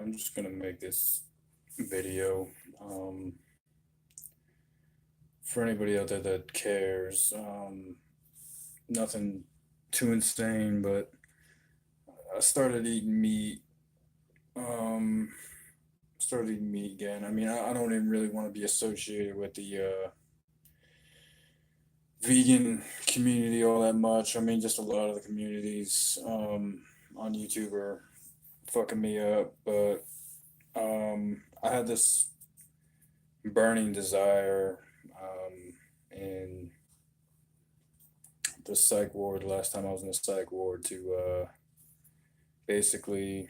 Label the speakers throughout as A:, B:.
A: I'm just gonna make this video for anybody out there that cares. Nothing too insane, but I started eating meat. Um, started eating meat again. I mean, I don't even really want to be associated with the vegan community all that much. I mean, just a lot of the communities on YouTube are fucking me up, but I had this burning desire in the psych ward last time I was in the psych ward to basically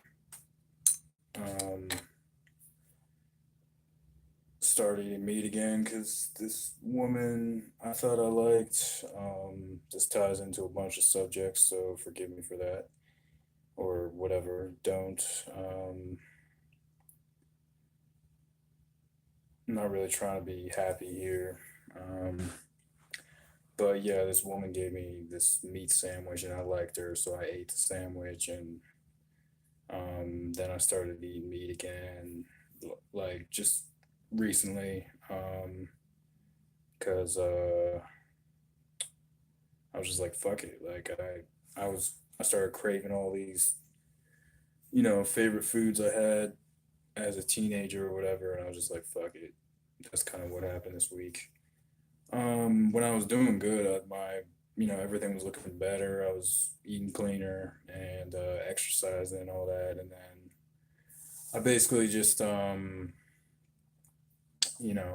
A: um, start eating meat again because this woman I thought I liked, this ties into a bunch of subjects, so forgive me for that or whatever. Don't. I'm not really trying to be happy here. Um, But yeah, this woman gave me this meat sandwich and I liked her, so I ate the sandwich and then I started eating meat again, like just recently, because I was just like, fuck it. I started craving all these, favorite foods I had as a teenager or whatever, and I was just like, fuck it. That's kind of what happened this week. When I was doing good, everything was looking better. I was eating cleaner and exercising and all that. And then I basically just,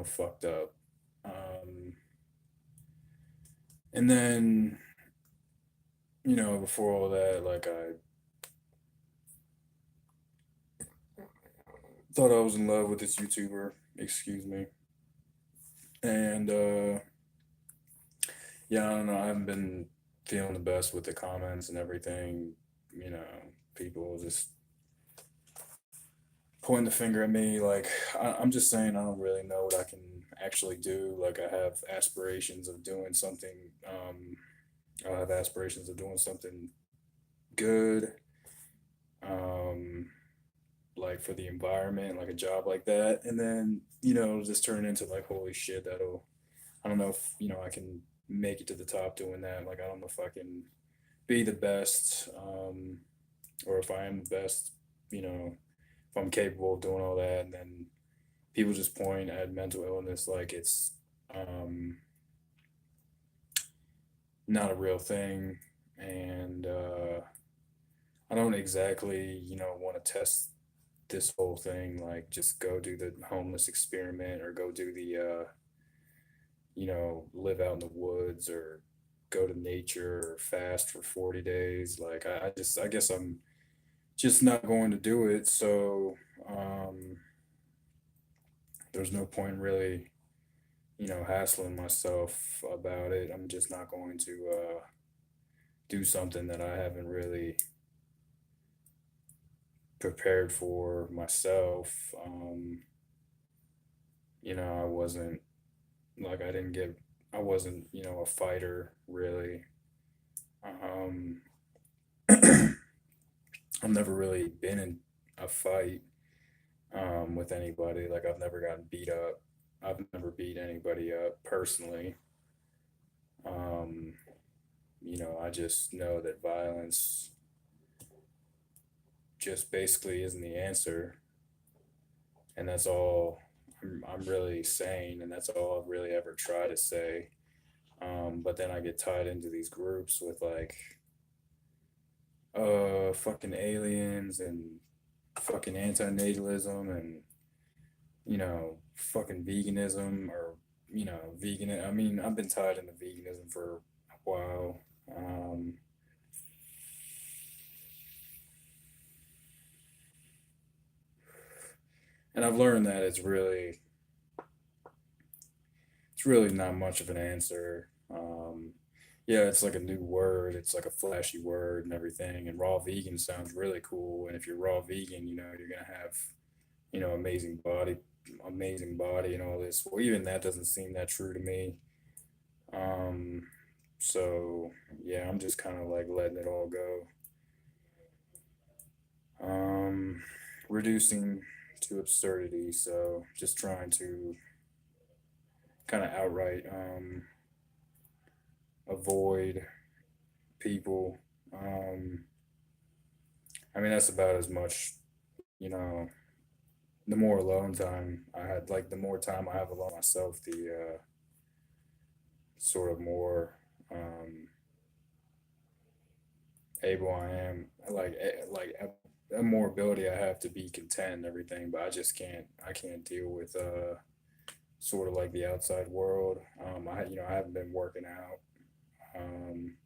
A: fucked up. Um, and then, before all that, like I thought I was in love with this YouTuber, excuse me. And yeah, I don't know. I haven't been feeling the best with the comments and everything. You know, people just pointing the finger at me. Like, I'm just saying, I don't really know what I can actually do. Like, I have aspirations of doing something. I have aspirations of doing something good, um, like for the environment, like a job like that. And then, just turn into like, holy shit, I don't know if, I can make it to the top doing that. Like, I don't know if I can be the best, or if I am the best, if I'm capable of doing all that. And then people just point at mental illness like it's um, not a real thing. And I don't exactly, want to test this whole thing, like just go do the homeless experiment or go do the, live out in the woods or go to nature or fast for 40 days. Like, I guess I'm just not going to do it. So there's no point really, hassling myself about it. I'm just not going to do something that I haven't really prepared for myself. I wasn't like I wasn't, a fighter really. Um, I've never really been in a fight with anybody. Like, I've never gotten beat up. I've never beat anybody up personally. Um, I just know that violence just basically isn't the answer, and that's all I'm really saying, and that's all I've really ever tried to say. But then I get tied into these groups with like, fucking aliens and fucking antinatalism and fucking veganism or vegan. I mean, I've been tied into veganism for a while. Um, and I've learned that it's really not much of an answer. Yeah, it's like a new word. It's like a flashy word and everything. And raw vegan sounds really cool. And if you're raw vegan, you're gonna have, amazing body, and all this. Well, even that doesn't seem that true to me. Um, so yeah, I'm just kind of like letting it all go. Um, reducing to absurdity. So just trying to kind of outright avoid people. Um, I mean, that's about as much, you know, the more alone time I had, like the more time I have alone myself, the sort of more able I am, a more ability I have to be content and everything. But I can't deal with sort of like the outside world. I haven't been working out. Um,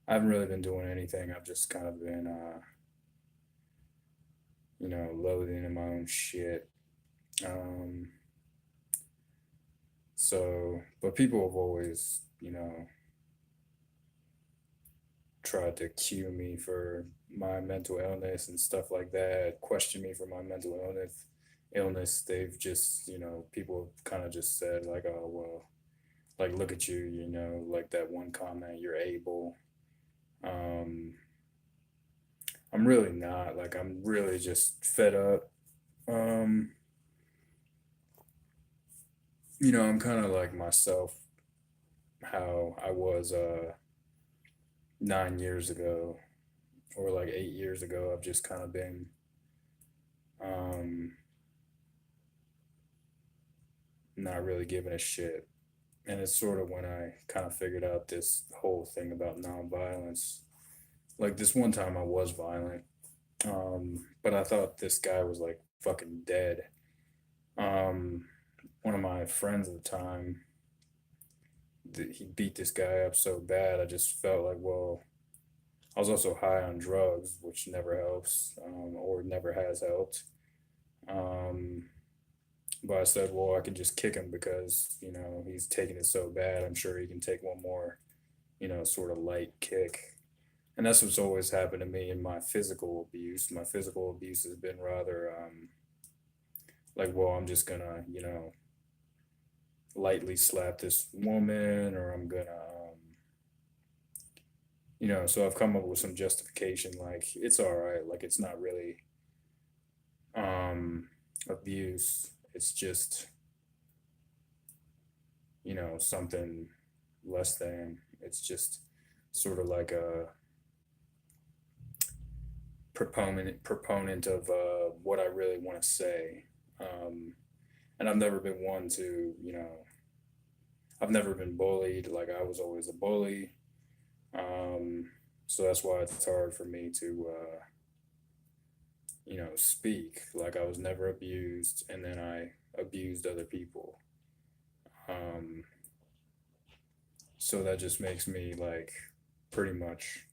A: I haven't really been doing anything. I've just kind of been, loading in my own shit. Um, but people have always, tried to cue me for my mental illness and stuff like that, question me for my mental illness. They've just, people kind of just said like, oh, well, like, look at you, like that one comment, you're able. Um, I'm really not. Like, I'm really just fed up. Um, I'm kind of like myself, how I was 9 years ago or like 8 years ago. I've just kind of been um, not really giving a shit. And it's sort of when I kind of figured out this whole thing about nonviolence. Like this one time I was violent, but I thought this guy was like fucking dead. Um, One of my friends at the time, he beat this guy up so bad. I just felt like, well, I was also high on drugs, which never helps, or never has helped. Um, but I said, well, I can just kick him because he's taking it so bad. I'm sure he can take one more, sort of light kick. And that's what's always happened to me in my physical abuse. My physical abuse has been rather like, well, I'm just gonna, lightly slap this woman, or I'm gonna, so I've come up with some justification, like it's all right, like it's not really um, abuse. It's just, something less than. It's just sort of like a proponent of what I really want to say. Um, and I've never been one to, I've never been bullied. Like I was always a bully. Um, so that's why it's hard for me to, speak. Like I was never abused, and then I abused other people. Um, so that just makes me like pretty much,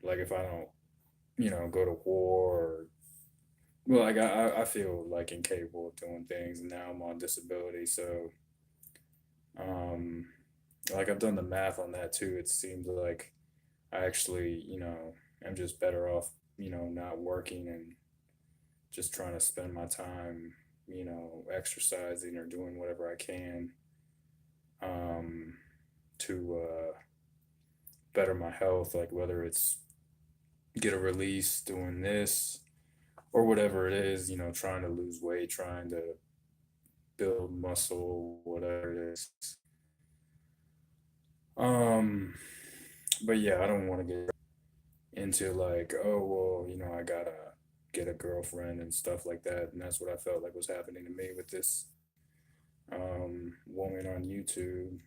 A: like if I don't, go to war, or well, like I feel like incapable of doing things, and now I'm on disability. So, um, like I've done the math on that too. It seems like I actually, am just better off, not working and just trying to spend my time, exercising or doing whatever I can, um, to better my health, like whether it's get a release doing this or whatever it is, trying to lose weight, trying to build muscle, whatever it is. Um, but yeah, I don't want to get into like, oh, well, I gotta get a girlfriend and stuff like that. And that's what I felt like was happening to me with this woman on YouTube.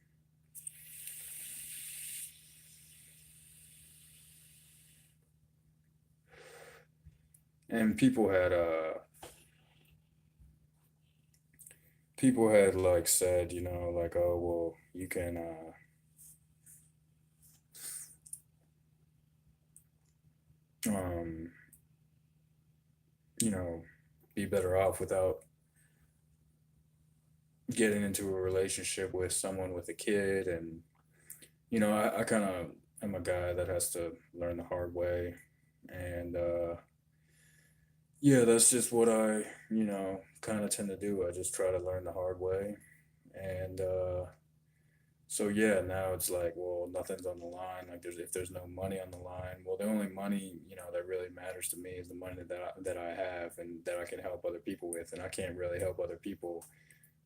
A: And people had like said, like, oh, well, you can um, you know, be better off without getting into a relationship with someone with a kid. And I kind of am a guy that has to learn the hard way. And yeah, that's just what I kind of tend to do. I just try to learn the hard way. And So yeah, now it's like, well, nothing's on the line. Like, if there's no money on the line, well, the only money, that really matters to me is the money that I have and that I can help other people with, and I can't really help other people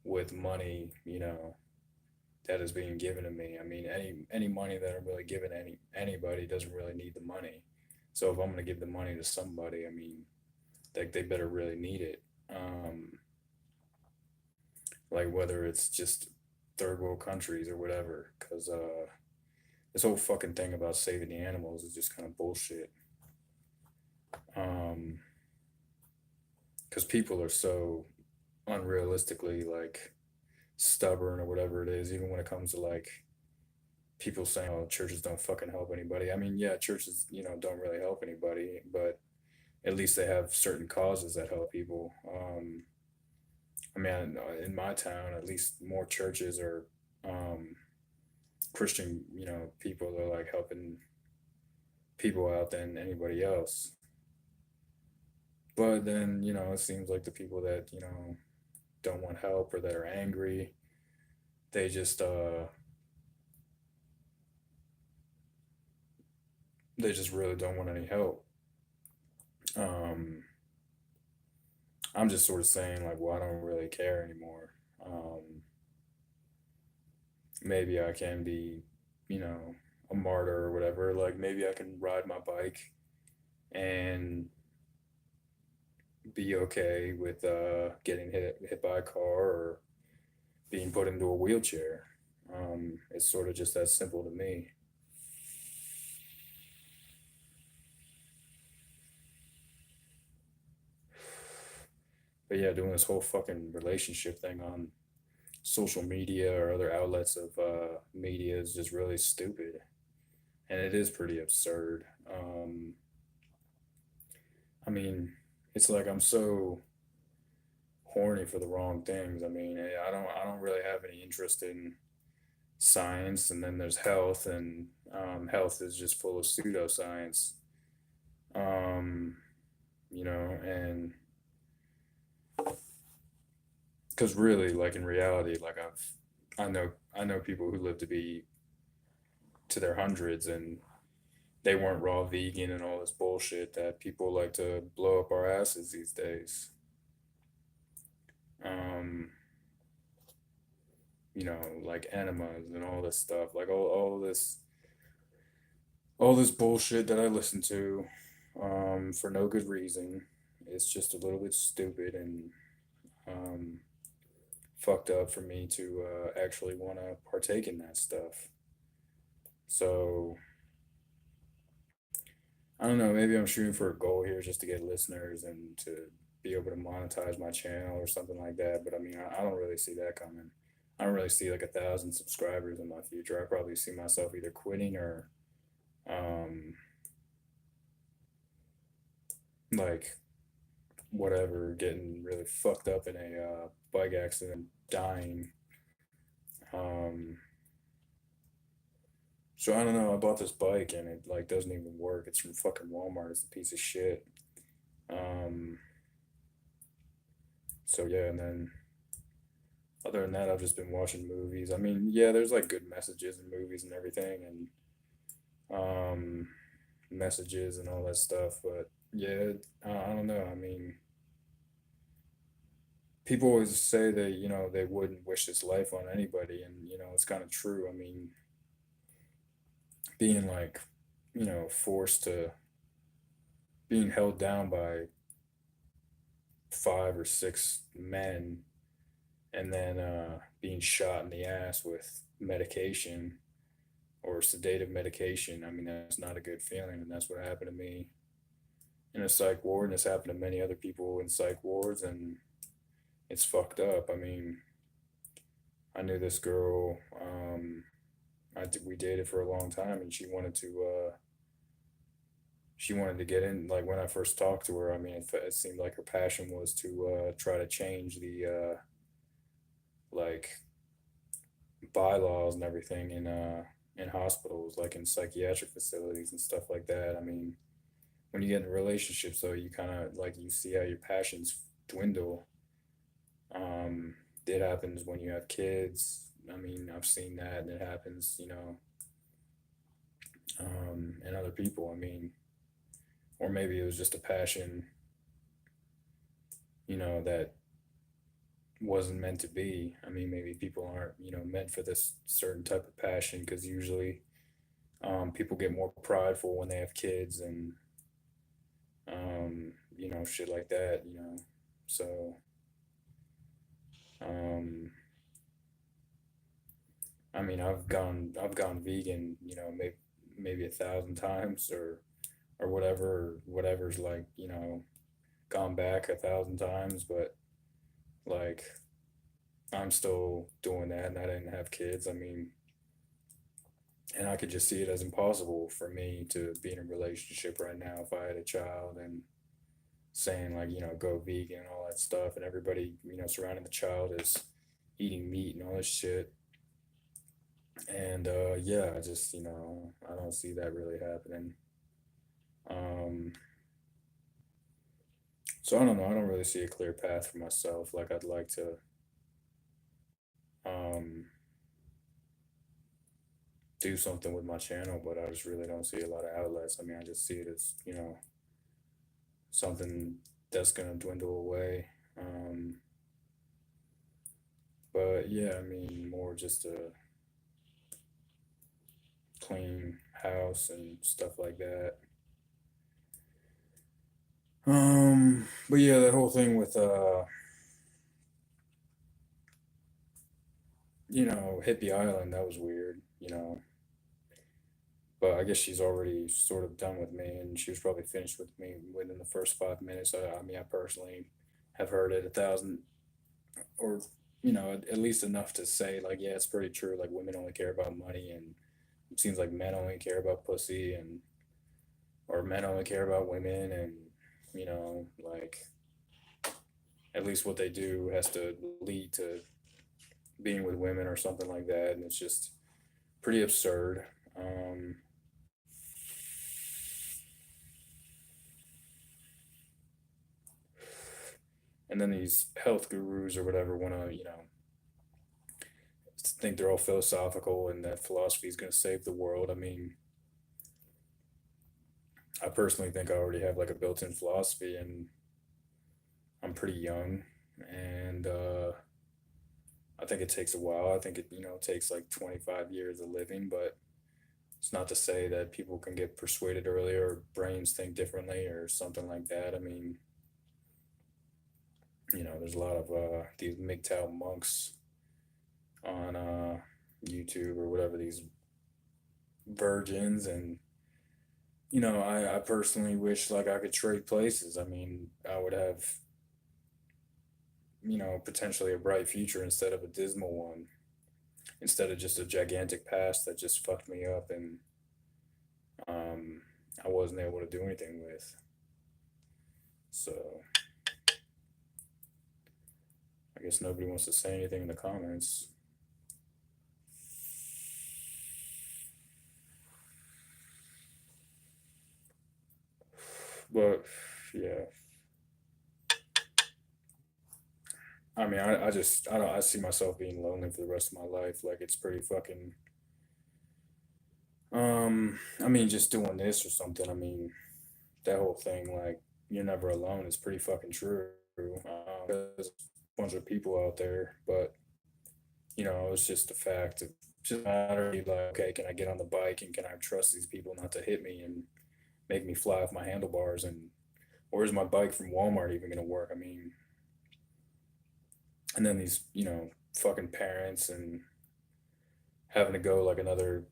A: with money, that is being given to me. I mean, any money that I'm really giving anybody doesn't really need the money. So if I'm gonna give the money to somebody, I mean, like they better really need it. Like whether it's just third world countries or whatever, because this whole fucking thing about saving the animals is just kind of bullshit. Um, because people are so unrealistically like stubborn or whatever it is, even when it comes to like people saying, "Oh, churches don't fucking help anybody." I mean, yeah, churches, don't really help anybody, but at least they have certain causes that help people. I mean, in my town, at least more churches are Christian, people are like helping people out than anybody else. But then, it seems like the people that, don't want help or that are angry, they just really don't want any help. Um I'm just sort of saying like, well, I don't really care anymore. Maybe I can be, you know, a martyr or whatever. Like maybe I can ride my bike and be okay with getting hit by a car or being put into a wheelchair. It's sort of just that simple to me. But yeah, doing this whole fucking relationship thing on social media or other outlets of media is just really stupid, and it is pretty absurd. I mean, it's like I'm so horny for the wrong things. I mean, I don't really have any interest in science, and then there's health, and health is just full of pseudoscience. Um, and because really, like in reality, like I know people who live to be to their hundreds, and they weren't raw vegan and all this bullshit that people like to blow up our asses these days. Um, like enemas and all this stuff, like all this bullshit that I listen to, for no good reason. It's just a little bit stupid and um, fucked up for me to actually want to partake in that stuff. So I don't know. Maybe I'm shooting for a goal here just to get listeners and to be able to monetize my channel or something like that. But I mean, I don't really see that coming. I don't really see like 1,000 subscribers in my future. I probably see myself either quitting or um, like whatever, getting really fucked up in a bike accident, dying. Um, so I don't know. I bought this bike and it like doesn't even work. It's from fucking Walmart. It's a piece of shit. Um, so yeah, and then other than that, I've just been watching movies. I mean, yeah, there's like good messages in movies and everything, and um, messages and all that stuff. But yeah, I don't know. I mean, people always say that they wouldn't wish this life on anybody, and it's kind of true. I mean, being like forced to being held down by 5 or 6 men, and then being shot in the ass with medication or sedative medication. I mean, that's not a good feeling, and that's what happened to me in a psych ward, and it's happened to many other people in psych wards, and it's fucked up. I mean, I knew this girl. We dated for a long time, and she wanted to get in. Like when I first talked to her, I mean, it seemed like her passion was to try to change the like bylaws and everything in hospitals, like in psychiatric facilities and stuff like that. I mean, when you get in relationships, though, you kind of like you see how your passions dwindle. Um, it happens when you have kids. I mean, I've seen that and it happens, in other people. I mean, or maybe it was just a passion, that wasn't meant to be. I mean, maybe people aren't, meant for this certain type of passion because usually people get more prideful when they have kids and, shit like that. So, um, I mean, I've gone vegan, maybe 1,000 times or whatever's like, gone back 1,000 times, but like I'm still doing that and I didn't have kids. I mean, and I could just see it as impossible for me to be in a relationship right now if I had a child and saying like, go vegan and all that stuff and everybody, surrounding the child is eating meat and all this shit. And yeah, I just, I don't see that really happening. Um, so I don't know. I don't really see a clear path for myself. Like I'd like to um, do something with my channel, but I just really don't see a lot of outlets. I mean, I just see it as, something that's gonna dwindle away. Um, but yeah, I mean, more just a clean house and stuff like that. But yeah, that whole thing with Hippie Island, that was weird, but I guess she's already sort of done with me, and she was probably finished with me within the first 5 minutes. I mean, I personally have heard it 1,000, or at least enough to say like, yeah, it's pretty true. Like women only care about money, and it seems like men only care about pussy, and or men only care about women, and like at least what they do has to lead to being with women or something like that, and it's just pretty absurd. Um, and then these health gurus or whatever want to, think they're all philosophical and that philosophy is going to save the world. I mean, I personally think I already have like a built-in philosophy, and I'm pretty young, and I think it takes a while. I think it, takes like 25 years of living, but it's not to say that people can get persuaded earlier, or brains think differently, or something like that. I mean, there's a lot of these MGTOW monks on YouTube or whatever, these virgins, and I personally wish like I could trade places. I mean, I would have potentially a bright future instead of a dismal one, instead of just a gigantic past that just fucked me up and um, I wasn't able to do anything with. So I guess nobody wants to say anything in the comments. But yeah, I mean, I just, I don't, I see myself being lonely for the rest of my life. Like it's pretty fucking, I mean, just doing this or something. I mean, that whole thing, like, you're never alone is pretty fucking true. There's a bunch of people out there, but, it's just a fact. It just matter like, okay, can I get on the bike and can I trust these people not to hit me and make me fly off my handlebars? And, or is my bike from Walmart even going to work? I mean, and then these, fucking parents and having to go like another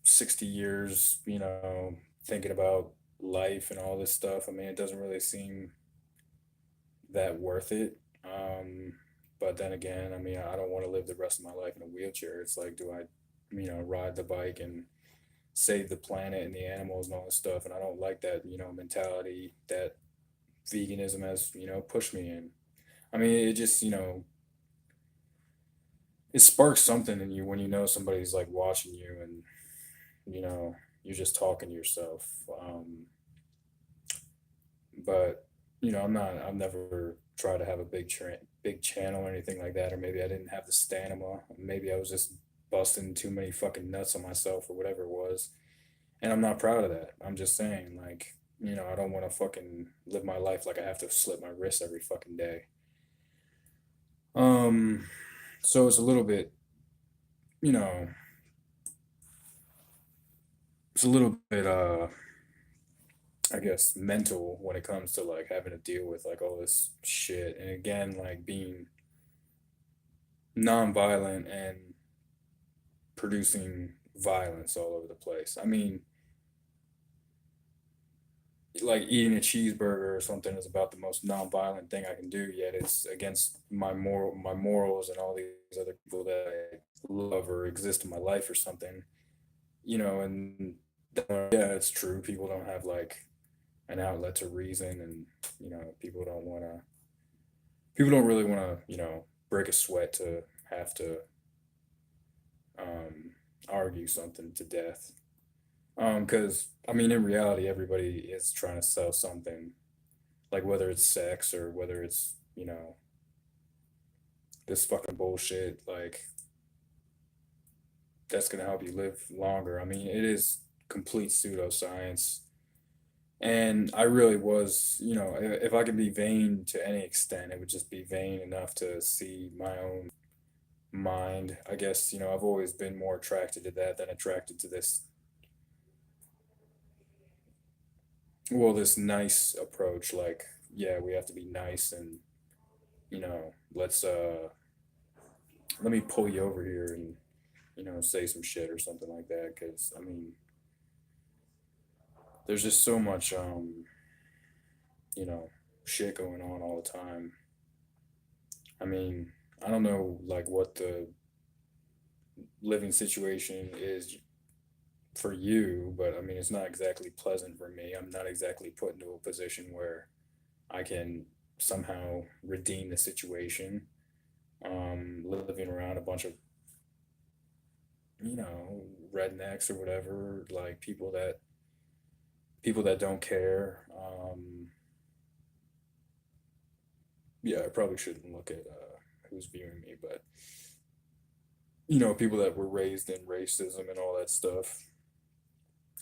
A: 60 years, thinking about life and all this stuff. I mean, it doesn't really seem that worth it. But then again, I mean, I don't want to live the rest of my life in a wheelchair. It's like, do I, ride the bike and save the planet and the animals and all this stuff? And I don't like that, mentality that veganism has, pushed me in. I mean, it just, it sparks something in you when somebody's like watching you and, you know, you're just talking to yourself. But I've never tried to have a big channel or anything like that, or maybe I didn't have the stamina. Maybe I was just busting too many fucking nuts on myself or whatever it was. And I'm not proud of that. I'm just saying, like, I don't want to fucking live my life like I have to slit my wrist every fucking day. Um, so it's a little bit, you know, it's a little bit, I guess, mental when it comes to like having to deal with like all this shit. And again, like being nonviolent and producing violence all over the place. I mean, like eating a cheeseburger or something is about the most nonviolent thing I can do, yet it's against my morals and all these other people that I love or exist in my life or something. And yeah, it's true. People don't have like an outlet to reason, and people don't really want to, break a sweat to have to um argue something to death. Because I mean, in reality, everybody is trying to sell something, like whether it's sex or whether it's this fucking bullshit, like that's gonna help you live longer. I mean, it is complete pseudoscience, and I really was, if I could be vain to any extent, it would just be vain enough to see my own mind. I guess I've always been more attracted to that than attracted to this, well, this nice approach. Like, yeah, we have to be nice, and let's let me pull you over here and say some shit or something like that. Because I mean, there's just so much you know shit going on all the time. I mean, I don't know like what the living situation is for you, but I mean, it's not exactly pleasant for me. I'm not exactly put into a position where I can somehow redeem the situation. Living around a bunch of you know rednecks or whatever, like people that don't care. Yeah, I probably shouldn't look at who's viewing me, but people that were raised in racism and all that stuff,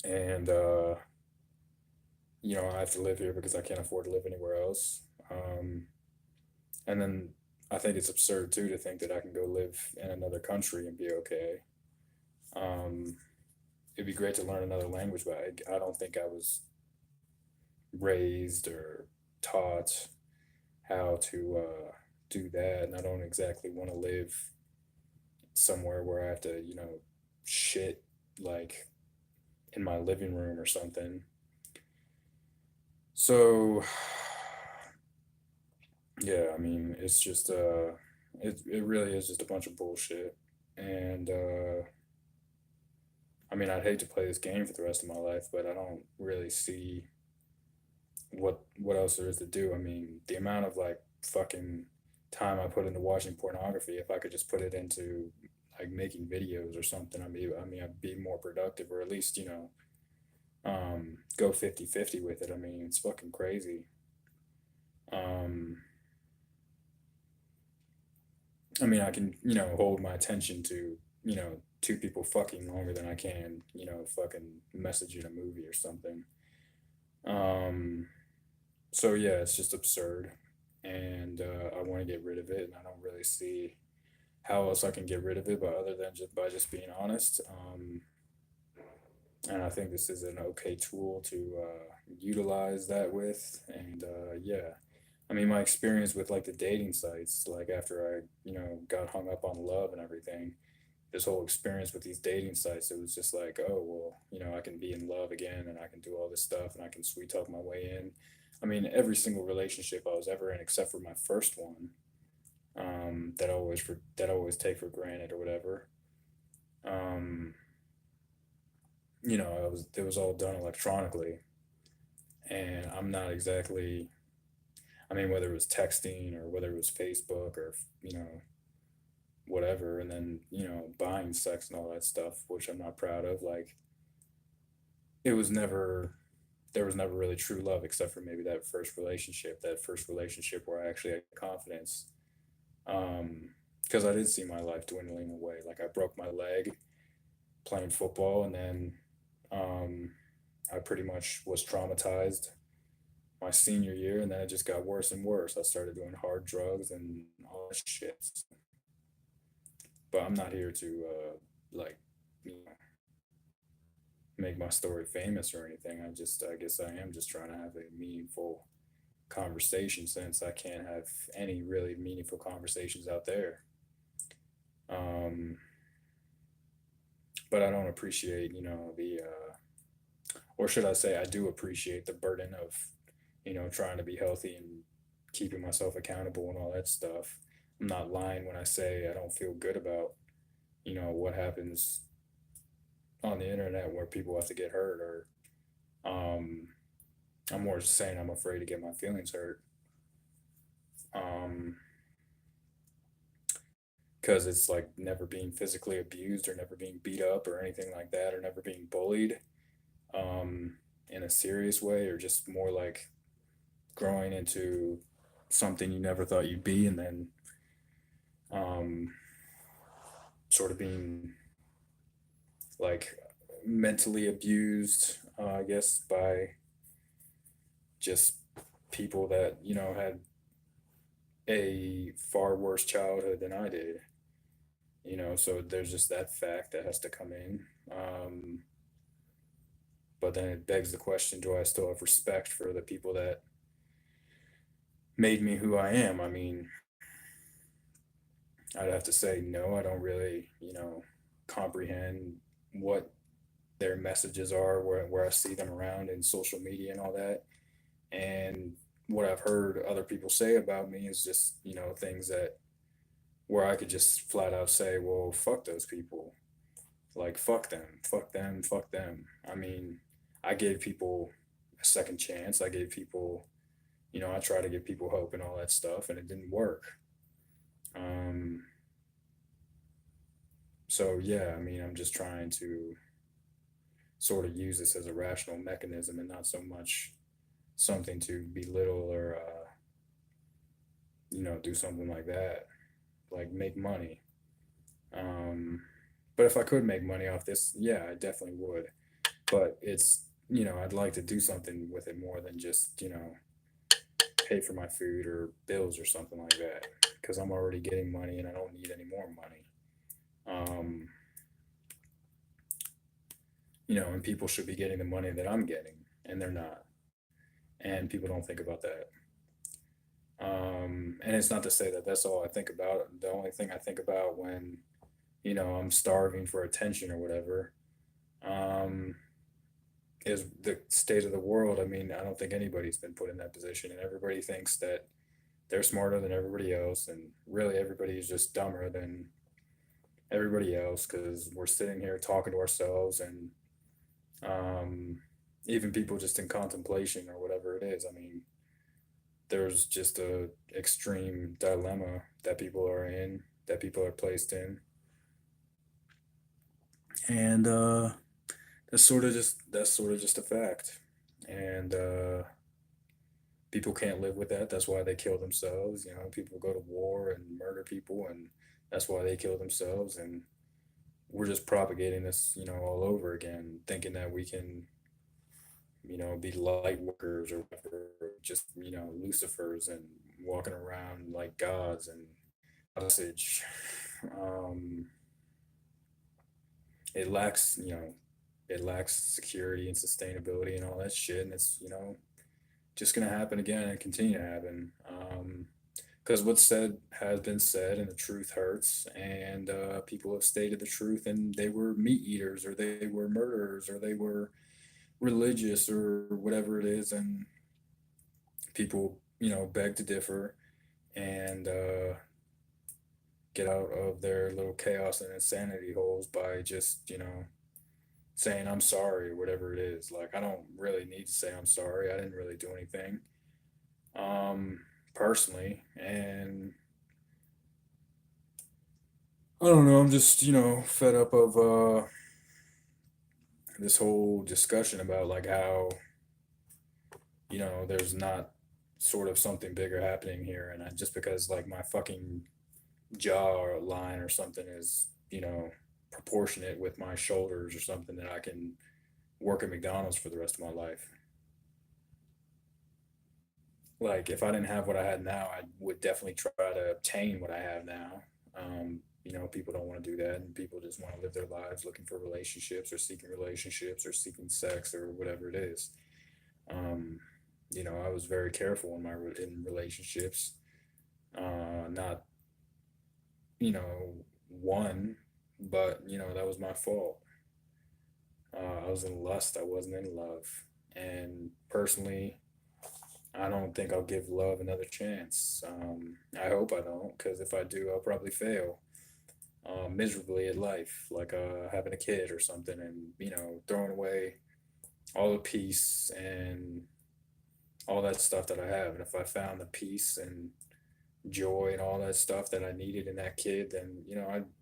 A: and I have to live here because I can't afford to live anywhere else. And then I think it's absurd too to think that I can go live in another country and be okay. Um, it'd be great to learn another language, but I don't think I was raised or taught how to do that, and I don't exactly want to live somewhere where I have to, shit like in my living room or something. So, yeah, I mean, it's just it really is just a bunch of bullshit. And I mean, I'd hate to play this game for the rest of my life, but I don't really see what else there is to do. I mean, the amount of like fucking time I put into watching pornography, if I could just put it into like making videos or something, I mean, I'd be more productive, or at least, go 50-50 with it. I mean, it's fucking crazy. Um, I mean, I can, hold my attention to, two people fucking longer than I can, fucking messaging a movie or something. Um, so yeah, it's just absurd, and I want to get rid of it, and I don't really see how else I can get rid of it, but other than just by just being honest. And I think this is an okay tool to utilize that with, and yeah, I mean, my experience with like the dating sites, like after I, got hung up on love and everything, this whole experience with these dating sites, it was just like, oh, well, I can be in love again and I can do all this stuff and I can sweet talk my way in. I mean, every single relationship I was ever in, except for my first one, that I always take for granted or whatever. Um, it was all done electronically, and I'm not exactly. I mean, whether it was texting or whether it was Facebook or you know whatever, and then buying sex and all that stuff, which I'm not proud of. Like, it was never. there was never really true love except for maybe that first relationship where I actually had confidence. Because I did see my life dwindling away. Like I broke my leg playing football, and then um, I pretty much was traumatized my senior year, and then it just got worse and worse. I started doing hard drugs and all that shit. But I'm not here to like you know make my story famous or anything. I guess I am just trying to have a meaningful conversation since I can't have any really meaningful conversations out there. Um, but I don't appreciate, or should I say, I do appreciate the burden of, trying to be healthy and keeping myself accountable and all that stuff. I'm not lying when I say I don't feel good about, what happens on the internet where people have to get hurt, or um, I'm more just saying I'm afraid to get my feelings hurt. Um, because it's like never being physically abused or never being beat up or anything like that or never being bullied um, in a serious way, or just more like growing into something you never thought you'd be, and then um, sort of being like mentally abused, I guess, by just people that had a far worse childhood than I did. So there's just that fact that has to come in. But then it begs the question, do I still have respect for the people that made me who I am? I mean, I'd have to say no, I don't really, comprehend what their messages are, where I see them around in social media and all that. And what I've heard other people say about me is just, things that where I could just flat out say, well, fuck those people. Like, fuck them, fuck them, fuck them. I mean, I gave people a second chance. I gave people, I try to give people hope and all that stuff, and it didn't work. Um, so yeah, I mean, I'm just trying to sort of use this as a rational mechanism and not so much something to belittle or, do something like that, like make money. Um, but if I could make money off this, yeah, I definitely would. But it's, I'd like to do something with it more than just, pay for my food or bills or something like that. Because I'm already getting money and I don't need any more money. Um, and people should be getting the money that I'm getting, and they're not. And people don't think about that. And it's not to say that that's all I think about. The only thing I think about when, I'm starving for attention or whatever, um, is the state of the world. I mean, I don't think anybody's been put in that position, and everybody thinks that they're smarter than everybody else, and really everybody is just dumber than everybody else because we're sitting here talking to ourselves, and um, even people just in contemplation or whatever it is. I mean, there's just a extreme dilemma that people are in, that people are placed in, and that's sort of just a fact, and people can't live with that. That's why they kill themselves. People go to war and murder people, and that's why they kill themselves. And we're just propagating this, all over again, thinking that we can, be light workers or whatever, just, Lucifers and walking around like gods and message. Um, it lacks, it lacks security and sustainability and all that shit. And it's, just going to happen again and continue to happen. Because what's said has been said, and the truth hurts. And people have stated the truth, and they were meat eaters, or they were murderers, or they were religious, or whatever it is. And people, beg to differ and get out of their little chaos and insanity holes by just, saying I'm sorry or whatever it is. Like, I don't really need to say I'm sorry. I didn't really do anything um personally, and I don't know, I'm just, fed up of this whole discussion about like how there's not sort of something bigger happening here, and just because like my fucking jaw or line or something is, proportionate with my shoulders or something, that I can work at McDonald's for the rest of my life. Like if I didn't have what I had now, I would definitely try to obtain what I have now. People don't want to do that, and people just want to live their lives looking for relationships or seeking sex or whatever it is. Um, I was very careful in relationships. Not one, but that was my fault. I was in lust. I wasn't in love, and personally, I don't think I'll give love another chance. I hope I don't, because if I do, I'll probably fail miserably at life, like having a kid or something, and throwing away all the peace and all that stuff that I have. And if I found the peace and joy and all that stuff that I needed in that kid, then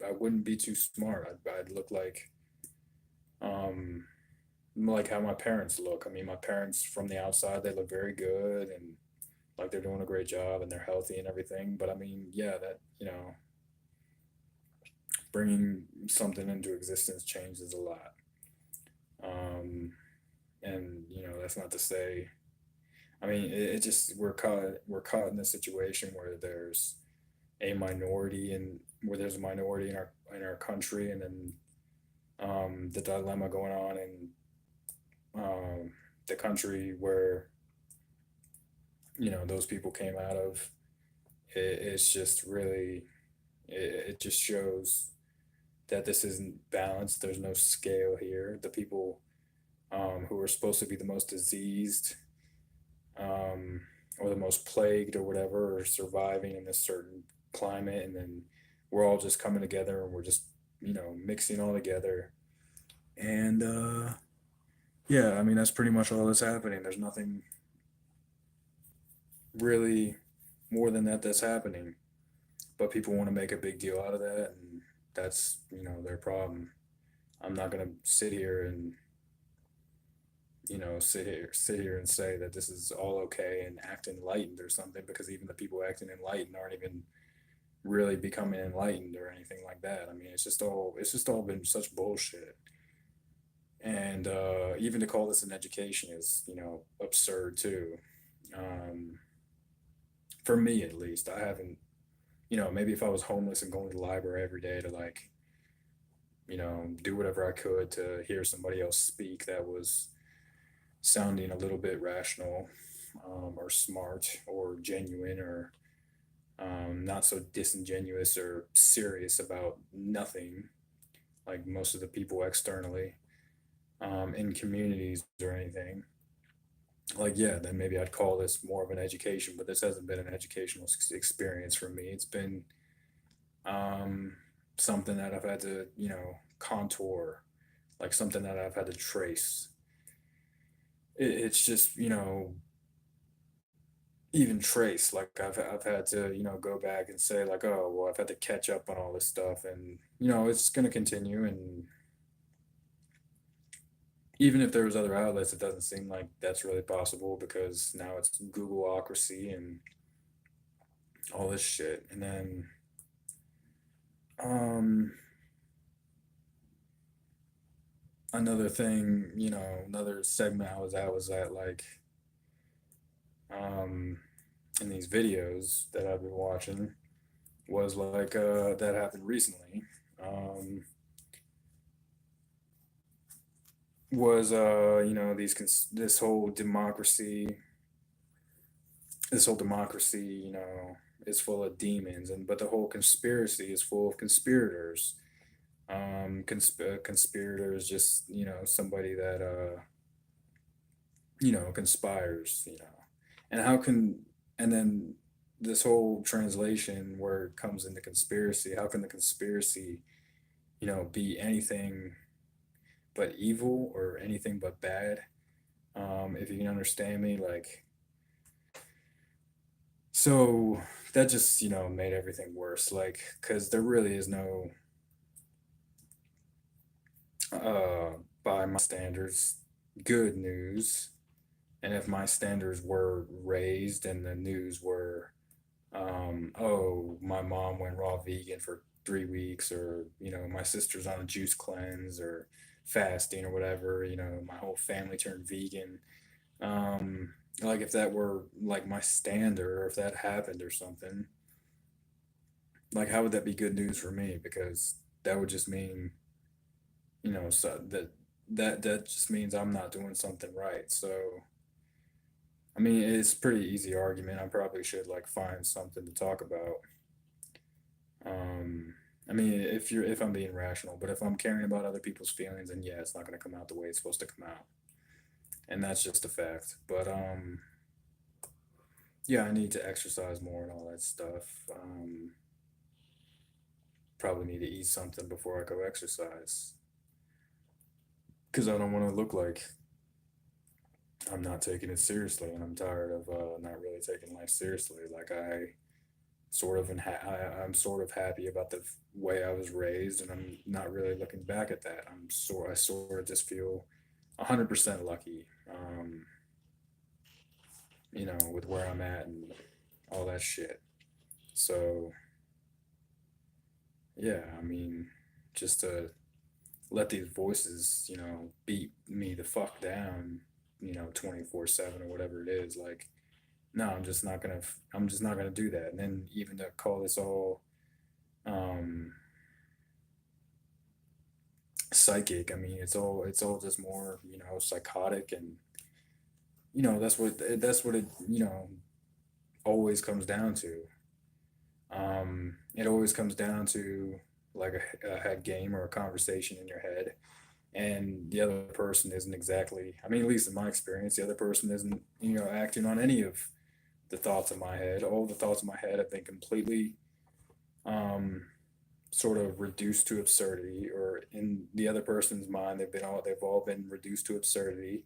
A: I wouldn't be too smart. I'd look um, like how my parents look. I mean, my parents from the outside, they look very good and like they're doing a great job and they're healthy and everything. But I mean, yeah, that bringing something into existence changes a lot. Um, and that's not to say. I mean, it just we're caught in a situation where there's a minority in our country, and then the dilemma going on in um, the country where those people came out of. It's just really it just shows that this isn't balanced. There's no scale here. The people who are supposed to be the most diseased um, or the most plagued or whatever are surviving in this certain climate, and then we're all just coming together and we're just mixing all together. And yeah, I mean that's pretty much all that's happening. There's nothing really more than that that's happening, but people want to make a big deal out of that, and that's their problem. I'm not gonna sit here and say that this is all okay and act enlightened or something, because even the people acting enlightened aren't even really becoming enlightened or anything like that. I mean, it's just all been such bullshit. And even to call this an education is absurd too. Um, for me at least, I haven't. Maybe if I was homeless and going to the library every day to like do whatever I could to hear somebody else speak that was sounding a little bit rational, or smart or genuine, or not so disingenuous or serious about nothing like most of the people externally in communities or anything. Like, yeah, then maybe I'd call this more of an education, but this hasn't been an educational experience for me. It's been um, something that I've had to, contour, like something that I've had to trace. It's just, even trace. Like I've had to, go back and say like, oh, well, I've had to catch up on all this stuff, and it's going to continue. And even if there was other outlets, it doesn't seem like that's really possible because now it's Googleocracy and all this shit. And then um, another thing, another segment I was at like um, in these videos that I've been watching was like that happened recently. Um, was this whole democracy, is full of demons, and but the whole conspiracy is full of conspirators. Conspirator is just somebody that conspires, and how can and then this whole translation where it comes into conspiracy, how can the conspiracy be anything but evil or anything but bad? If you can understand me, like, so that just made everything worse, like, because there really is no uh by my standards good news. And if my standards were raised and the news were, oh, my mom went raw vegan for 3 weeks, or, my sister's on a juice cleanse or fasting or whatever, my whole family turned vegan. Um, like if that were like my standard, or if that happened or something, like how would that be good news for me? Because that would just mean, so that just means I'm not doing something right. So, I mean, it's a pretty easy argument. I probably should like find something to talk about. Um, I mean, if I'm being rational, but if I'm caring about other people's feelings, then yeah, it's not going to come out the way it's supposed to come out, and that's just a fact. But yeah, I need to exercise more and all that stuff. Probably need to eat something before I go exercise, because I don't want to look like I'm not taking it seriously, and I'm tired of not really taking life seriously. Like I'm sort of happy about the way I was raised, and I'm not really looking back at that. I sort of just feel 100% lucky, with where I'm at and all that shit. So yeah, I mean, just to let these voices, beat me the fuck down, 24/7 or whatever it is. Like, no, I'm just not gonna do that. And then even to call this all um psychic, I mean, it's all just more, psychotic, and that's what it, always comes down to. It always comes down to like a head game or a conversation in your head, and the other person isn't exactly, I mean, at least in my experience, the other person isn't, acting on any of the thoughts in my head. All the thoughts in my head have been completely um sort of reduced to absurdity, or in the other person's mind, they've all been reduced to absurdity.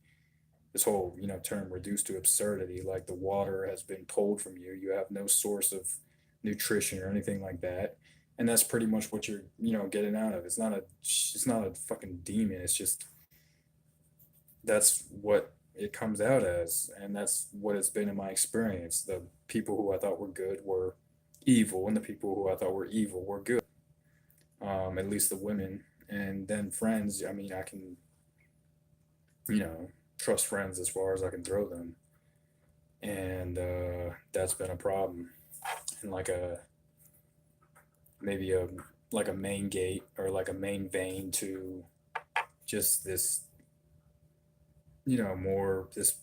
A: This whole, term reduced to absurdity, like the water has been pulled from you. You have no source of nutrition or anything like that. And that's pretty much what you're, getting out of. It's not a fucking demon. It's just that's what it comes out as, and that's what it's been in my experience. The people who I thought were good were evil, and the people who I thought were evil were good. At least the women. And then friends, I mean, I can, you know, trust friends as far as I can throw them. And that's been a problem. And maybe a main gate, or like a main vein to just this, more this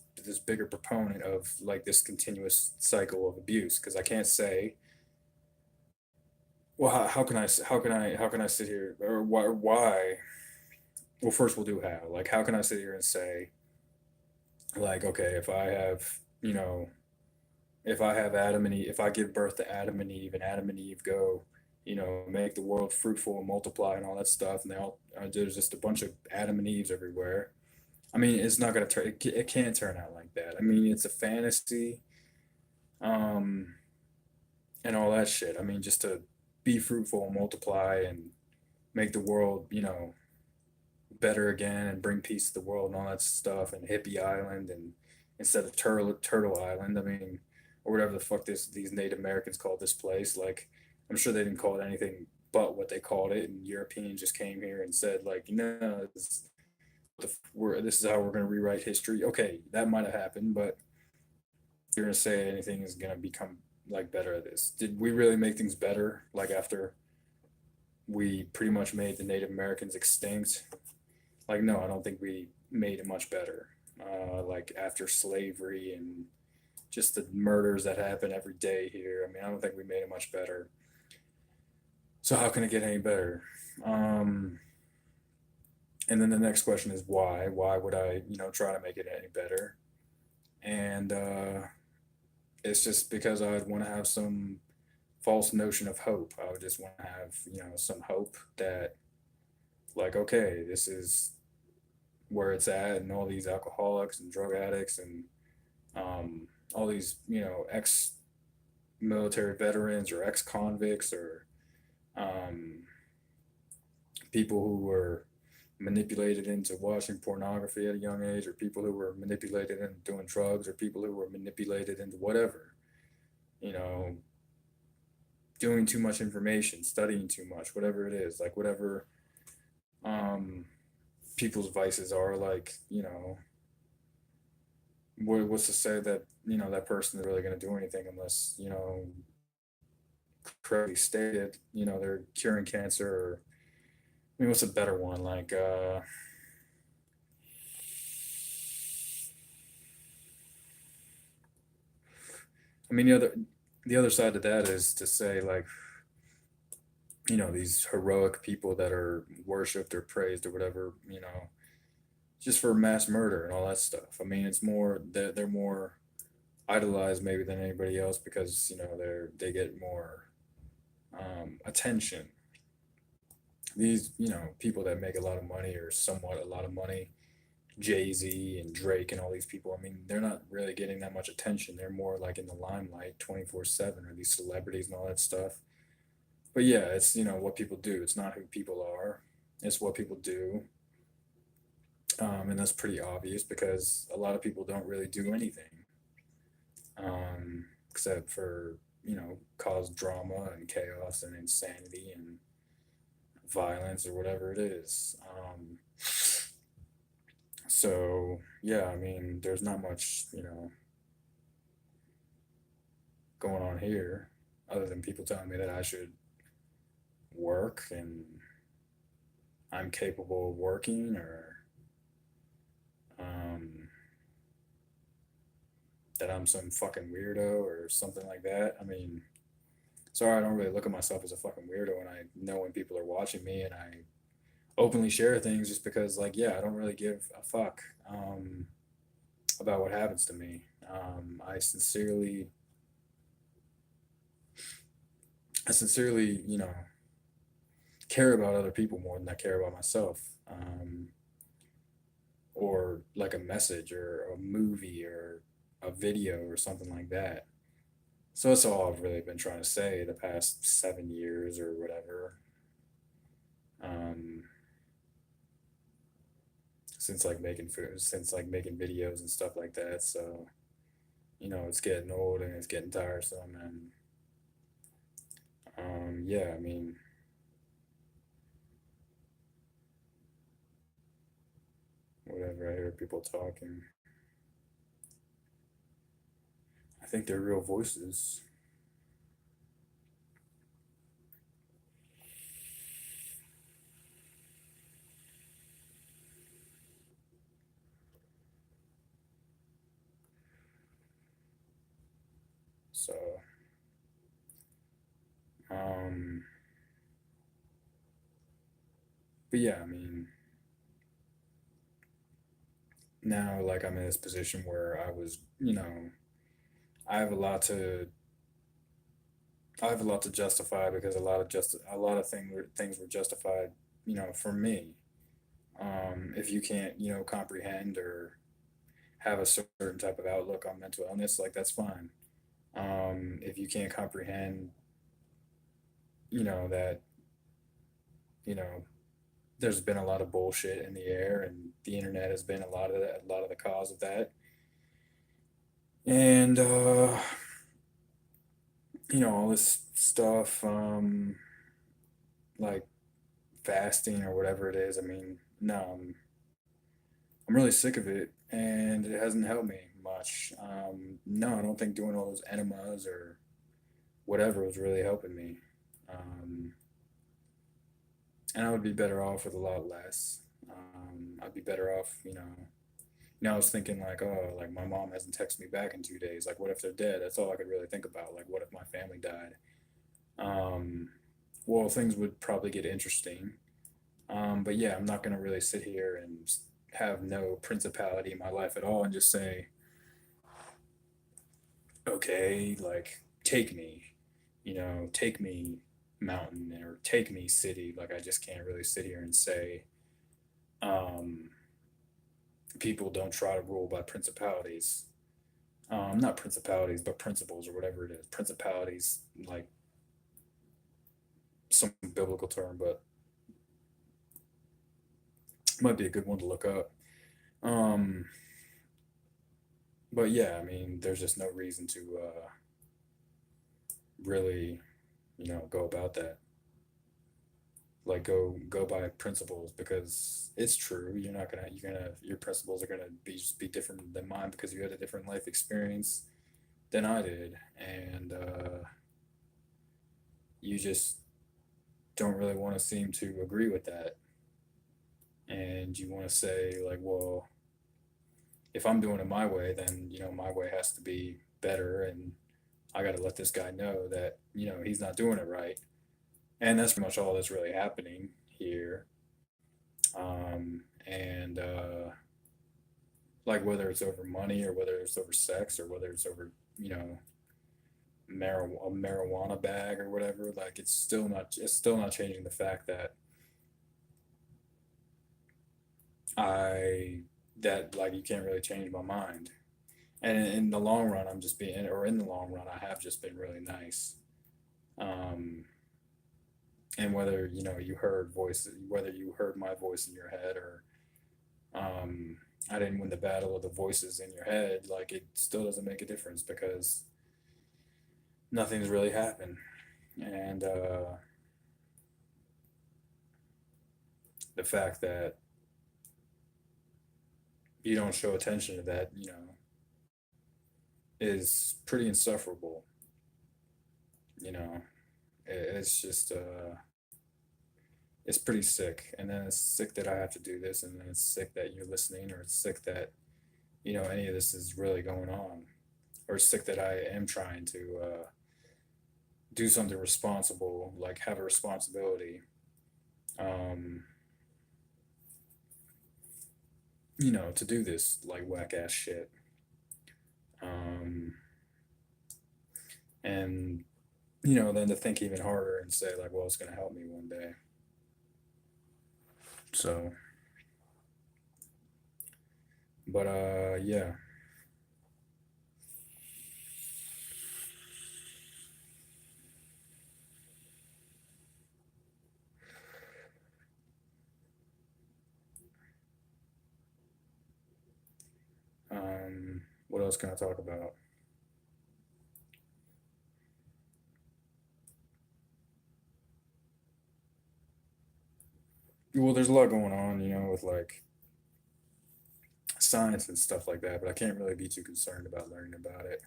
A: bigger proponent of like this continuous cycle of abuse. Because I can't say, well, how can I sit here, or why. Well, first we'll do how. Like, how can I sit here and say, like, okay, if I have Adam and Eve, if I give birth to Adam and Eve, and Adam and Eve go, make the world fruitful and multiply and all that stuff, and there's just a bunch of Adam and Eves everywhere. I mean, it's not gonna turn. It can't turn out like that. I mean, it's a fantasy, um, and all that shit. I mean, just to be fruitful and multiply and make the world, better again, and bring peace to the world and all that stuff, and Hippie Island, and instead of Turtle Island, I mean, or whatever the fuck these Native Americans called this place. Like, I'm sure they didn't call it anything but what they called it, and Europeans just came here and said, like, this is how we're going to rewrite history. Okay, that might have happened, but you're going to say anything is going to become like better at this. Did we really make things better? Like, after we pretty much made the Native Americans extinct? Like, no, I don't think we made it much better. Like, after slavery and just the murders that happen every day here, I mean, I don't think we made it much better. So how can it get any better? Um, and then the next question is why? Why would I, try to make it any better? And it's just because I'd want to have some false notion of hope. I would just want to have, some hope that, like, okay, this is where it's at, and all these alcoholics and drug addicts, and all these, ex military veterans, or ex convicts, or um, people who were, manipulated into watching pornography at a young age, or people who were manipulated into doing drugs, or people who were manipulated into whatever, you know, doing too much information, studying too much, whatever it is, like whatever um, people's vices are, like, what's to say that, that person is really going to do anything unless, correctly stated, they're curing cancer, or, I mean, what's a better one? Like, I mean, the other side of that is to say, like, these heroic people that are worshipped or praised or whatever, just for mass murder and all that stuff. I mean, it's more that they're more idolized maybe than anybody else because they get more attention. These people that make a lot of money or somewhat a lot of money, Jay-Z and Drake and all these people. I mean, they're not really getting that much attention. They're more like in the limelight 24/7, or these celebrities and all that stuff. But yeah, it's what people do. It's not who people are. It's what people do. And that's pretty obvious because a lot of people don't really do anything, except for cause drama and chaos and insanity and violence or whatever it is. So yeah, I mean, there's not much going on here other than people telling me that I should work and I'm capable of working, or um, that I'm some fucking weirdo or something like that. I mean, sorry, I don't really look at myself as a fucking weirdo, and I know when people are watching me, and I openly share things just because, like, yeah, I don't really give a fuck about what happens to me. I sincerely, care about other people more than I care about myself. Or like a message or a movie or a video or something like that. So that's all I've really been trying to say the past 7 years or whatever. Um, since like making food, since like making videos and stuff like that. So it's getting old and it's getting tiresome, and yeah, I mean, whatever. I hear people talking, I think they're real voices. So, um, but yeah, I mean, now like I'm in this position where I have a lot to I have a lot to justify because a lot of things were justified, for me. If you can't, comprehend or have a certain type of outlook on mental illness, like that's fine. If you can't comprehend, that, you know, there's been a lot of bullshit in the air and the internet has been a lot of the cause of that. And all this stuff, like fasting or whatever it is. I mean, no, I'm really sick of it, and it hasn't helped me much. No, I don't think doing all those enemas or whatever was really helping me. Um, and I would be better off with a lot less. I'd be better off, I was thinking like, oh, like my mom hasn't texted me back in 2 days. Like, what if they're dead? That's all I could really think about. Like, what if my family died? Um, well, things would probably get interesting. But yeah, I'm not gonna really sit here and have no principality in my life at all and just say, okay, like take me, take me mountain or take me city. Like I just can't really sit here and say, um, people don't try to rule by principalities. Not principalities, but principles or whatever it is. Principalities, like some biblical term, but Might be a good one to look up. Um, but yeah, I mean, there's just no reason to really, go about that. Like go by principles because it's true. Your principles are gonna be different than mine because you had a different life experience than I did, and you just don't really want to seem to agree with that, and you want to say like, well, if I'm doing it my way, then my way has to be better, and I got to let this guy know that he's not doing it right, and that's pretty much all that's really happening here. And like whether it's over money or whether it's over sex or whether it's over you know a marijuana bag or whatever, like it's still not changing the fact that I that like you can't really change my mind. And in the long run, I'm just being, or in the long run, I have just been really nice. Um, and whether whether you heard my voice in your head or I didn't win the battle of the voices in your head, like it still doesn't make a difference because nothing's really happened. And the fact that you don't show attention to that, is pretty insufferable. You know, it's just it's pretty sick. And then it's sick that I have to do this, and then it's sick that you're listening, or it's sick that any of this is really going on, or it's sick that I am trying to do something responsible, like have a responsibility, um, to do this like whack ass shit. Um, and then to think even harder and say like, well, it's gonna help me one day. So, but yeah. What else can I talk about? Well, there's a lot going on, with like science and stuff like that, but I can't really be too concerned about learning about it.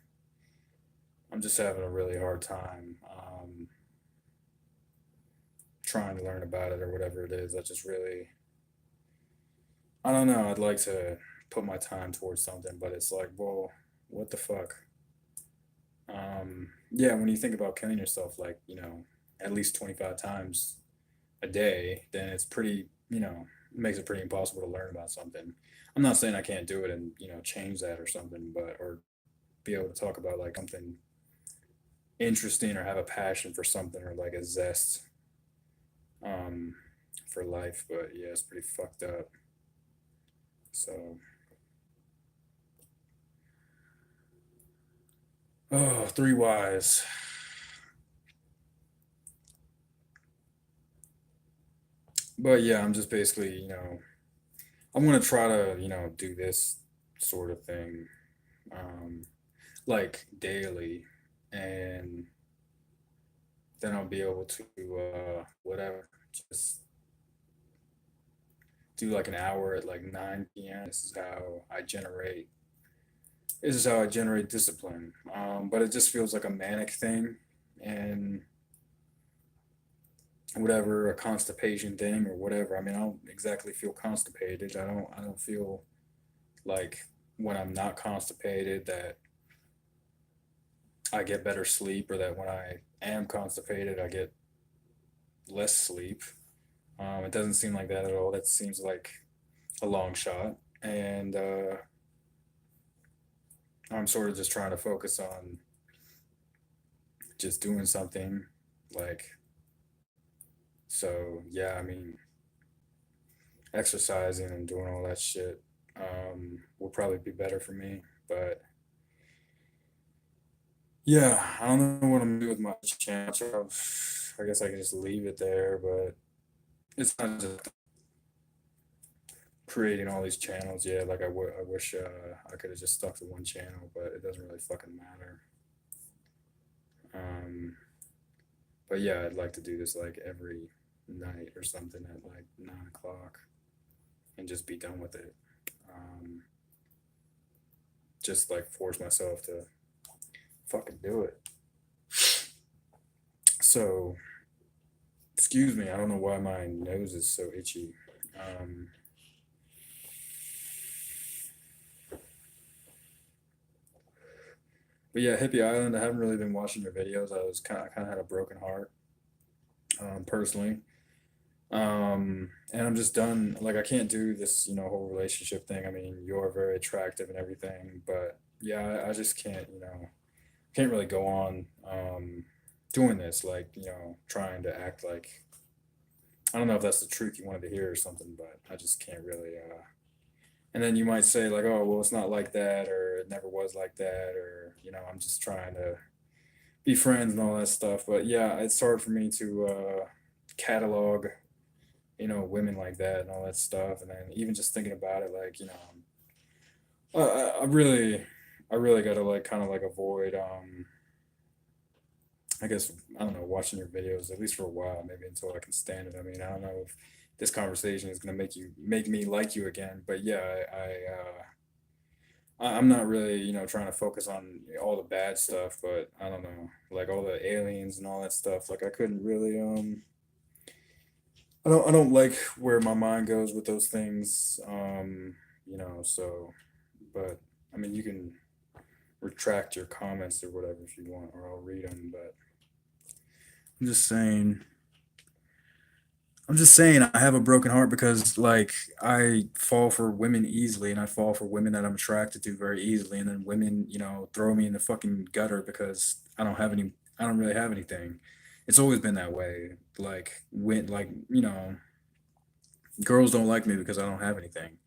A: I'm just having a really hard time trying to learn about it or whatever it is. I don't know. I'd like to put my time towards something, but it's like, well, what the fuck? Yeah, when you think about killing yourself, like, at least 25 times a day, then it's pretty, makes it pretty impossible to learn about something. I'm not saying I can't do it and, change that or something, or be able to talk about like something interesting or have a passion for something or like a zest um, for life. But yeah, it's pretty fucked up. So, oh, three whys. But yeah, I'm just basically, I'm gonna try to, do this sort of thing, um, like daily, and then I'll be able to, whatever, just do like an hour at like 9 p.m. This is how I generate discipline. But it just feels like a manic thing, and whatever, a constipation thing or whatever. I mean, I don't exactly feel constipated. I don't feel like when I'm not constipated that I get better sleep, or that when I am constipated I get less sleep. It doesn't seem like that at all. That seems like a long shot. And I'm sort of just trying to focus on just doing something like, so yeah, I mean, exercising and doing all that shit will probably be better for me. But yeah, I don't know what I'm gonna do with my channel. I guess I can just leave it there, but it's not just creating all these channels. Yeah, like I wish I could have just stuck to one channel, but it doesn't really fucking matter. Um, but yeah, I'd like to do this like every night or something at like 9 o'clock and just be done with it. Um, just like force myself to fucking do it. So, excuse me, I don't know why my nose is so itchy. Um, but yeah, Hippie Island. I haven't really been watching your videos. I kind of had a broken heart, personally. And I'm just done. Like I can't do this, whole relationship thing. I mean, you're very attractive and everything, but yeah, I just can't, can't really go on doing this. Like, trying to act like I don't know if that's the truth you wanted to hear or something, but I just can't really. And then you might say like, oh, well, it's not like that, or it never was like that, or I'm just trying to be friends and all that stuff. But yeah, it's hard for me to catalog women like that and all that stuff. And then even just thinking about it, like, I really got to like kind of like avoid, I guess, I don't know, watching your videos at least for a while, maybe until I can stand it. I mean, I don't know if this conversation is going to make me like you again, but yeah, I'm not really, trying to focus on all the bad stuff, but I don't know, like all the aliens and all that stuff. Like I couldn't really, I don't like where my mind goes with those things. So but I mean you can retract your comments or whatever if you want, or I'll read them, but I'm just saying I'm just saying I have a broken heart because like I fall for women easily and I fall for women that I'm attracted to very easily, and then women, throw me in the fucking gutter because I don't really have anything. It's always been that way. Like when like, girls don't like me because I don't have anything.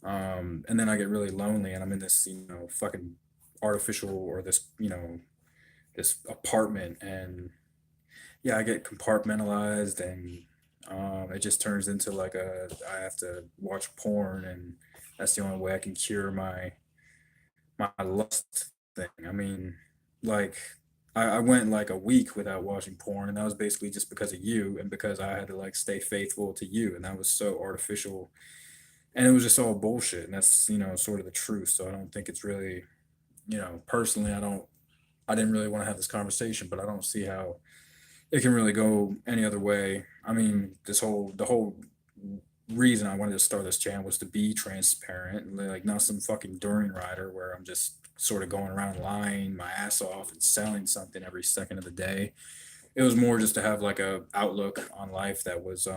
A: And then I get really lonely and I'm in this, fucking artificial or this, this apartment, and yeah, I get compartmentalized, and it just turns into like I have to watch porn, and that's the only way I can cure my lust thing. I mean, like I went like a week without watching porn, and that was basically just because of you and because I had to like stay faithful to you, and that was so artificial, and it was just all bullshit, and that's sort of the truth. So I don't think it's really, personally, I didn't really want to have this conversation, but I don't see how it can really go any other way. I mean, the whole reason I wanted to start this channel was to be transparent, like not some fucking During rider where I'm just sort of going around lying my ass off and selling something every second of the day. It was more just to have like a outlook on life that was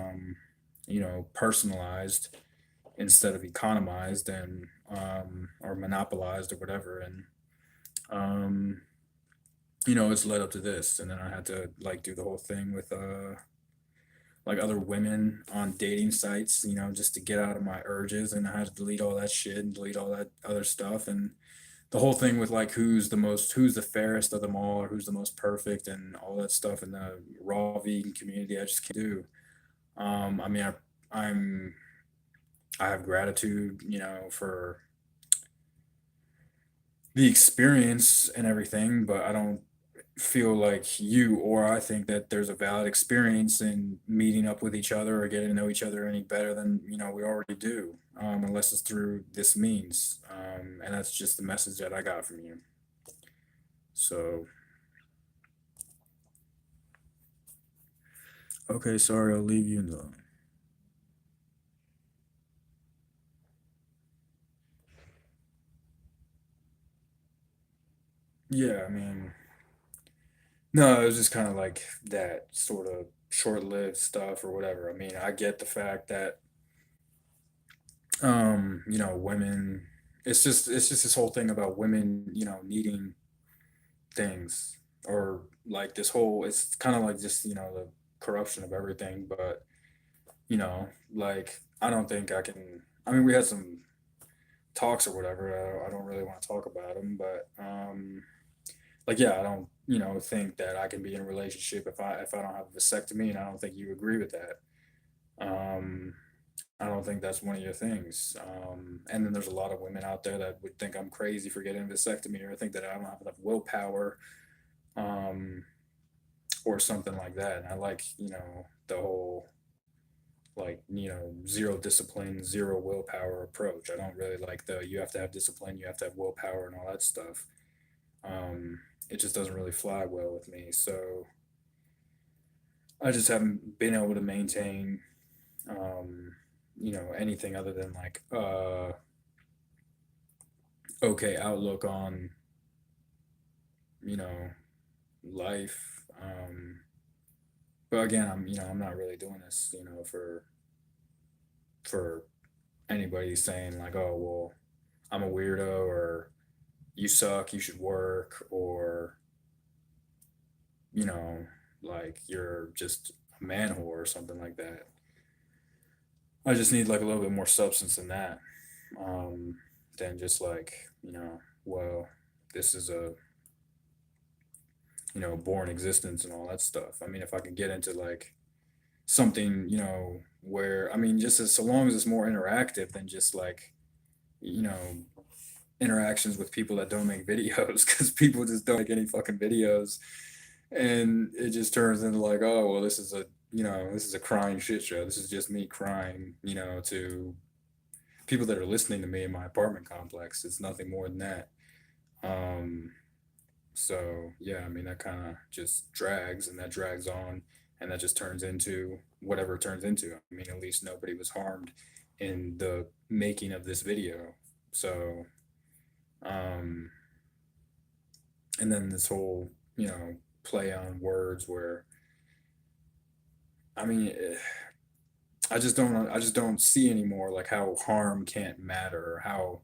A: personalized instead of economized and or monopolized or whatever. And um it's led up to this, and then I had to like do the whole thing with like other women on dating sites, just to get out of my urges, and I had to delete all that shit and delete all that other stuff, and the whole thing with like who's the fairest of them all, or who's the most perfect, and all that stuff in the raw vegan community. I just can't do. I mean, I'm I have gratitude, for the experience and everything, but I don't feel like you or I think that there's a valid experience in meeting up with each other or getting to know each other any better than we already do, unless it's through this means, and that's just the message that I got from you. So okay, sorry, I'll leave you alone. Yeah, I mean, no, it was just kind of like that sort of short-lived stuff or whatever. I mean, I get the fact that women, it's just this whole thing about women, needing things, or like this whole, it's kind of like just, the corruption of everything. But, like I don't think I can, I mean, we had some talks or whatever. I don't really want to talk about them, but like yeah, I don't, think that I can be in a relationship if I don't have a vasectomy, and I don't think you agree with that. Um I don't think that's one of your things. And then there's a lot of women out there that would think I'm crazy for getting a vasectomy, or think that I don't have enough willpower, um, or something like that. And I like, the whole, like, zero discipline, zero willpower approach. I don't really like the you have to have discipline, you have to have willpower, and all that stuff. Um, it just doesn't really fly well with me. So I just haven't been able to maintain, um, anything other than like okay outlook on, you know, life. But again, I'm not really doing this, for anybody saying like, oh well, I'm a weirdo, or you suck, you should work, or you know, like you're just a man whore or something like that. I just need like a little bit more substance than that, um, than just like, well, this is a, born existence and all that stuff. I mean, if I can get into like something, where, I mean, just as so long as it's more interactive than just like, you know, interactions with people that don't make videos, because people just don't make any fucking videos, and it just turns into like, oh well, this is a crying shit show. This is just me crying, to people that are listening to me in my apartment complex. It's nothing more than that. Um, so yeah, I mean that kind of just drags, and that drags on, and that just turns into whatever it turns into. I mean, at least nobody was harmed in the making of this video. So, um, and then this whole, play on words where, I mean, I just don't see anymore like how harm can't matter, or how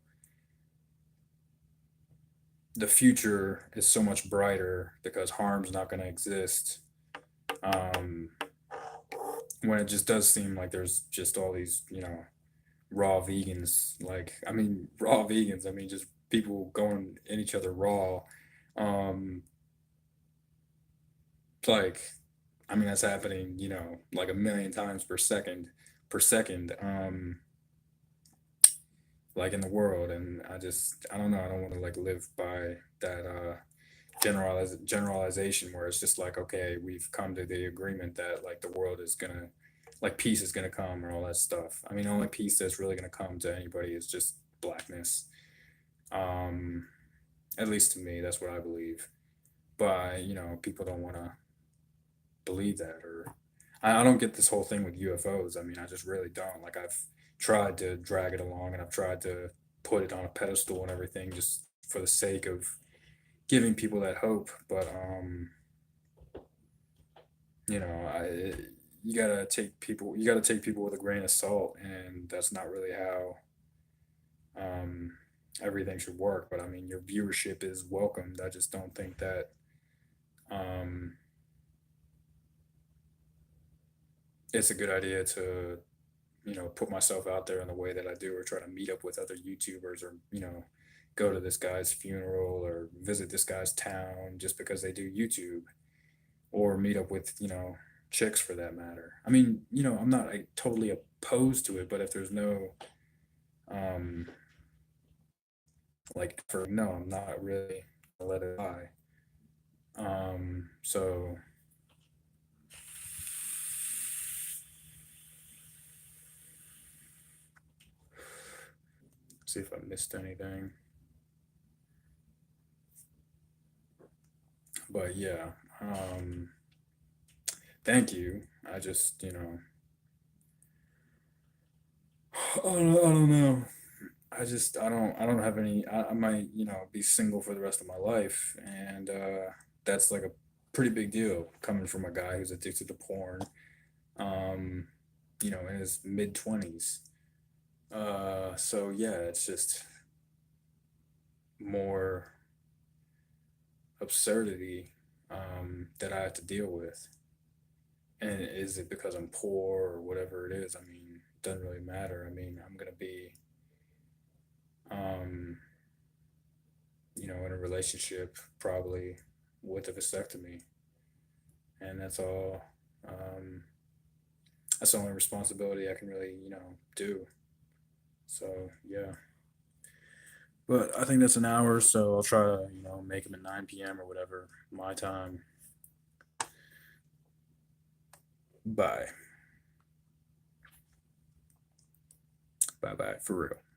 A: the future is so much brighter because harm's not going to exist. Um, when it just does seem like there's just all these, raw vegans. Like, I mean, raw vegans. I mean, just people going in each other raw. Um, like, I mean, that's happening, like a million times per second. Like in the world, and I don't know, I don't want to like live by that generalization where it's just like, okay, we've come to the agreement that like the world is gonna, like peace is gonna come, or all that stuff. I mean, the only peace that's really gonna come to anybody is just blackness. um at least to me, that's what I believe. But people don't want to believe that, or I don't get this whole thing with UFOs. I mean, I just really don't. Like, I've tried to drag it along, and I've tried to put it on a pedestal and everything, just for the sake of giving people that hope. But I you gotta take people with a grain of salt, and that's not really how um everything should work. But I mean, your viewership is welcomed. I just don't think that um it's a good idea to, put myself out there in the way that I do, or try to meet up with other YouTubers, or, go to this guy's funeral, or visit this guy's town just because they do YouTube, or meet up with, chicks for that matter. I mean, I'm not like totally opposed to it, but if there's no, um, like, for no, I'm not really gonna let it die. So see if I missed anything, but yeah, thank you. I just, I don't know. I don't have any. I might, be single for the rest of my life, and that's like a pretty big deal coming from a guy who's addicted to porn. Um, in his mid 20s. So yeah, it's just more absurdity that I have to deal with. And is it because I'm poor or whatever it is? I mean, it doesn't really matter. I mean, I'm gonna be um in a relationship, probably with a vasectomy, and that's all. Um, that's the only responsibility I can really, do. So yeah. But I think that's an hour, so I'll try to, make them at 9 p.m. or whatever my time. Bye. Bye bye for real.